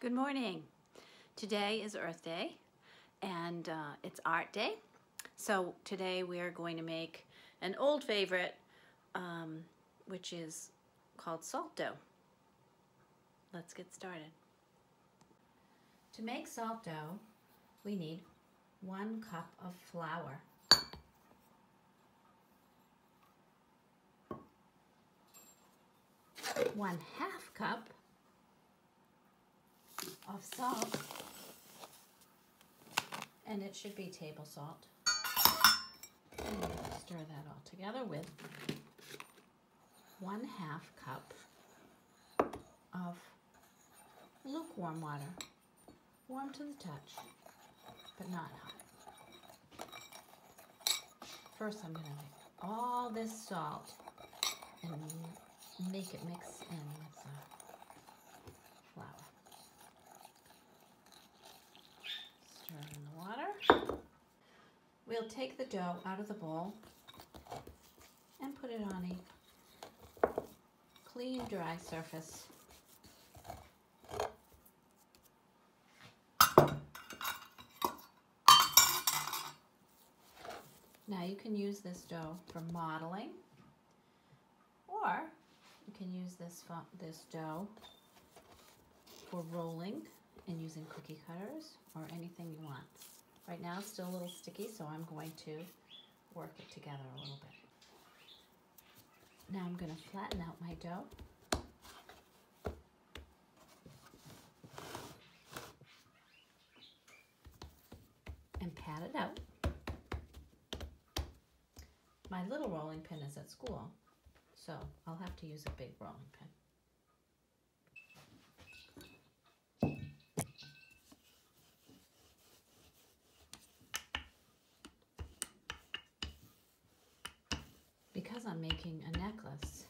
Good morning. Today is Earth Day and it's Art Day. So today we are going to make an old favorite, which is called salt dough. Let's get started. To make salt dough, we need 1 cup of flour, 1/2 cup of salt, and it should be table salt. And we'll stir that all together with 1/2 cup of lukewarm water, warm to the touch, but not hot. First, I'm going to make all this salt and make it mix in with the flour. Stir in the water. We'll take the dough out of the bowl and put it on a clean, dry surface. Now you can use this dough for modeling, or you can use this dough for rolling and using cookie cutters or anything you want. Right now it's still a little sticky, so I'm going to work it together a little bit. Now I'm going to flatten out my dough. And pat it out. My little rolling pin is at school, so I'll have to use a big rolling pin. Because I'm making a necklace,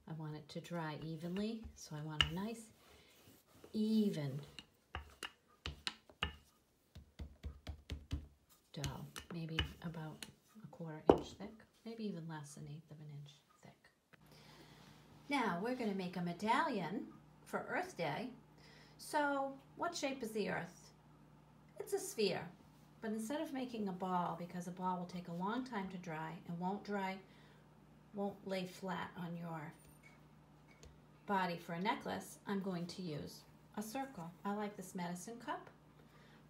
I want it to dry evenly, so I want a nice, even dough, maybe about 1/4 inch thick, maybe even less than 1/8 of an inch thick. Now we're going to make a medallion for Earth Day. So what shape is the Earth? It's a sphere. But instead of making a ball, because a ball will take a long time to dry and won't lay flat on your body for a necklace, I'm going to use a circle. I like this medicine cup,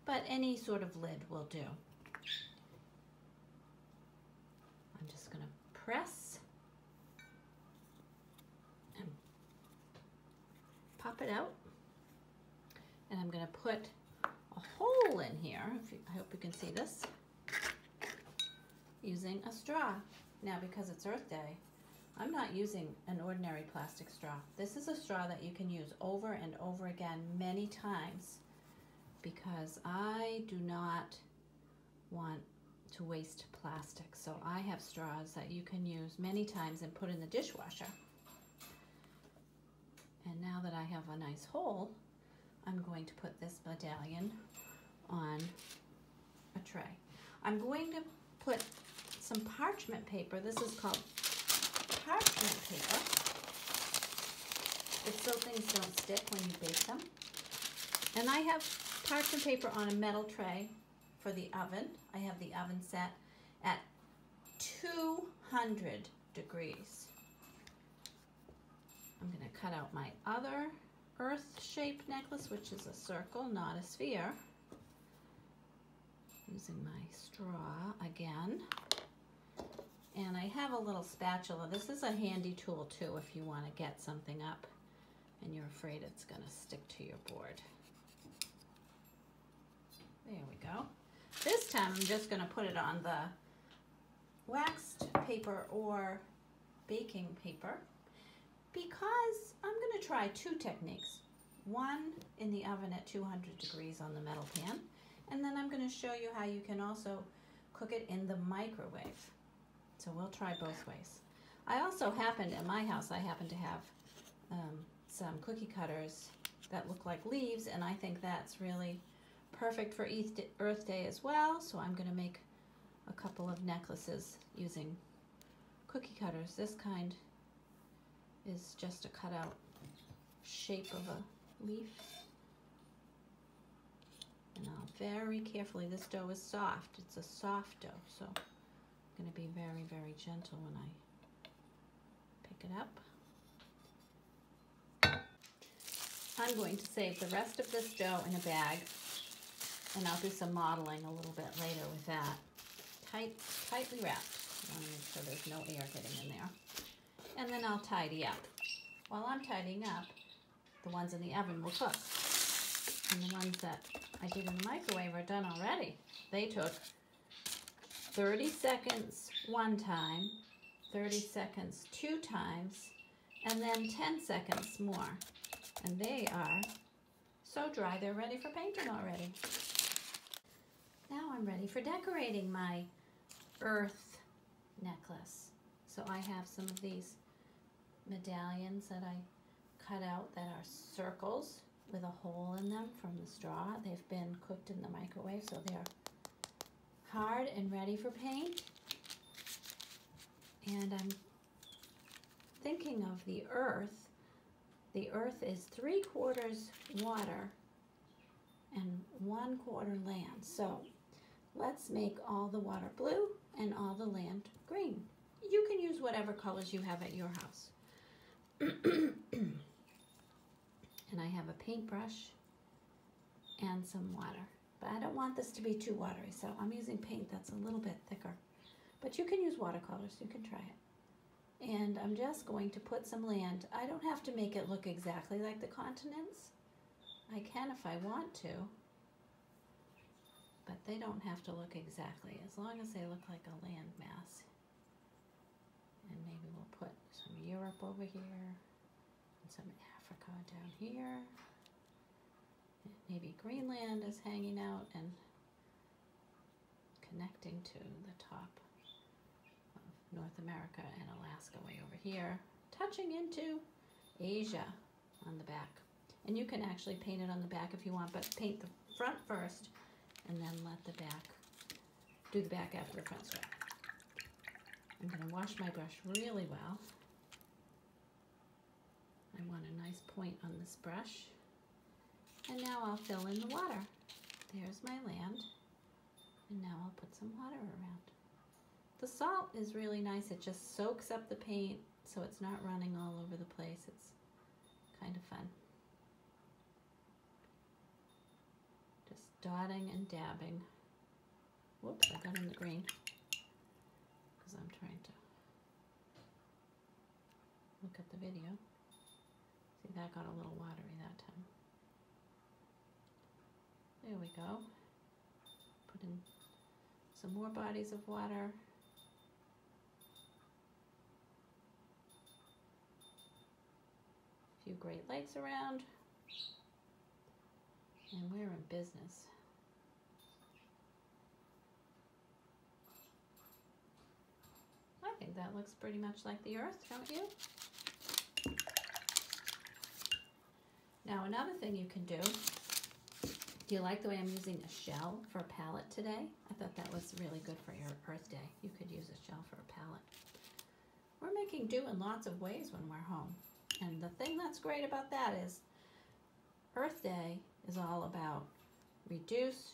but any sort of lid will do. I'm just going to press and pop it out, and I'm going to put a hole in here. I hope you can see this, using a straw. Now, because it's Earth Day, I'm not using an ordinary plastic straw. This is a straw that you can use over and over again many times, because I do not want to waste plastic. So I have straws that you can use many times and put in the dishwasher. And now that I have a nice hole, I'm going to put this medallion on a tray. I'm going to put some parchment paper. This is called parchment paper. It's so things don't stick when you bake them. And I have parchment paper on a metal tray for the oven. I have the oven set at 200 degrees. I'm going to cut out my other Earth-shaped necklace, which is a circle, not a sphere. Using my straw again. And I have a little spatula. This is a handy tool too if you want to get something up and you're afraid it's going to stick to your board. There we go. This time I'm just going to put it on the waxed paper or baking paper, because I'm going to try 2 techniques. One in the oven at 200 degrees on the metal pan, and then I'm going to show you how you can also cook it in the microwave. So we'll try both ways. I also happen, at my house, I happen to have some cookie cutters that look like leaves, and I think that's really perfect for Earth Day as well. So I'm going to make a couple of necklaces using cookie cutters. This kind is just a cutout shape of a leaf. And I'll very carefully, this dough is soft. It's a soft dough, so I'm going to be very, very gentle when I pick it up. I'm going to save the rest of this dough in a bag, and I'll do some modeling a little bit later with that. Tightly wrapped. I want to make sure there's no air getting in there. And then I'll tidy up. While I'm tidying up, the ones in the oven will cook. And the ones that I did in the microwave are done already. They took 30 seconds one time, 30 seconds two times, and then 10 seconds more. And they are so dry, they're ready for painting already. Now I'm ready for decorating my earth necklace. So I have some of these medallions that I cut out that are circles with a hole in them from the straw. They've been cooked in the microwave, so they're hard and ready for paint. And I'm thinking of the earth. The earth is 3/4 water and 1/4 land. So let's make all the water blue and all the land green. You can use whatever colors you have at your house. And I have a paintbrush and some water. But I don't want this to be too watery, so I'm using paint that's a little bit thicker. But you can use watercolors, you can try it. And I'm just going to put some land. I don't have to make it look exactly like the continents. I can if I want to, but they don't have to look exactly, as long as they look like a landmass. And maybe we'll put some Europe over here, and some Africa down here. Maybe Greenland is hanging out and connecting to the top of North America and Alaska way over here, touching into Asia on the back. And you can actually paint it on the back if you want, but paint the front first and then let the back, do the back after the front strip. I'm going to wash my brush really well. I want a nice point on this brush. And now I'll fill in the water. There's my land. And now I'll put some water around. The salt is really nice. It just soaks up the paint so it's not running all over the place. It's kind of fun. Just dotting and dabbing. Whoops, I got in the green because I'm trying to look at the video. See, that got a little watery that time. There we go. Put in some more bodies of water. A few Great Lakes around. And we're in business. I think that looks pretty much like the earth, don't you? Now another thing you can do, do you like the way I'm using a shell for a palette today? I thought that was really good for your Earth Day. You could use a shell for a palette. We're making do in lots of ways when we're home. And the thing that's great about that is Earth Day is all about reduce,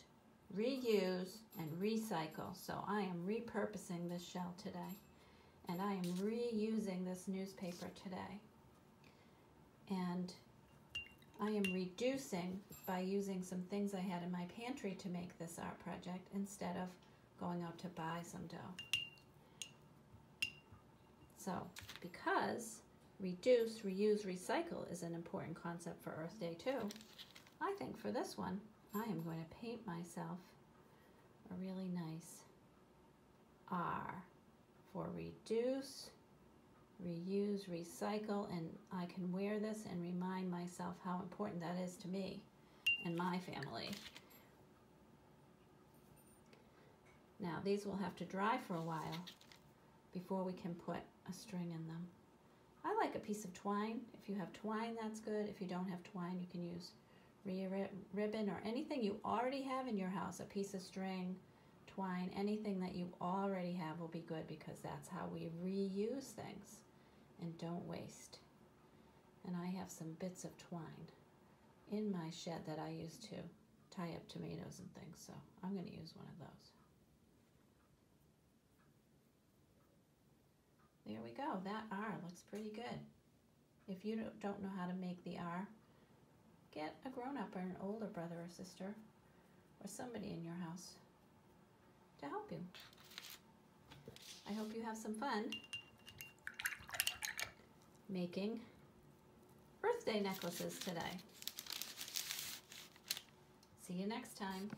reuse, and recycle. So I am repurposing this shell today. And I am reusing this newspaper today. And I am reducing by using some things I had in my pantry to make this art project instead of going out to buy some dough. So, because reduce, reuse, recycle is an important concept for Earth Day too, I think for this one, I am going to paint myself a really nice R for reduce, reuse, recycle, and I can wear this and remind myself how important that is to me and my family. Now these will have to dry for a while before we can put a string in them. I like a piece of twine. If you have twine, that's good. If you don't have twine, you can use ribbon or anything you already have in your house, a piece of string, twine, anything that you already have will be good because that's how we reuse things and don't waste. And I have some bits of twine in my shed that I use to tie up tomatoes and things, so I'm going to use one of those. There we go. That R looks pretty good. If you don't know how to make the R, get a grown-up or an older brother or sister or somebody in your house to help you. I hope you have some fun making birthday necklaces today. See you next time.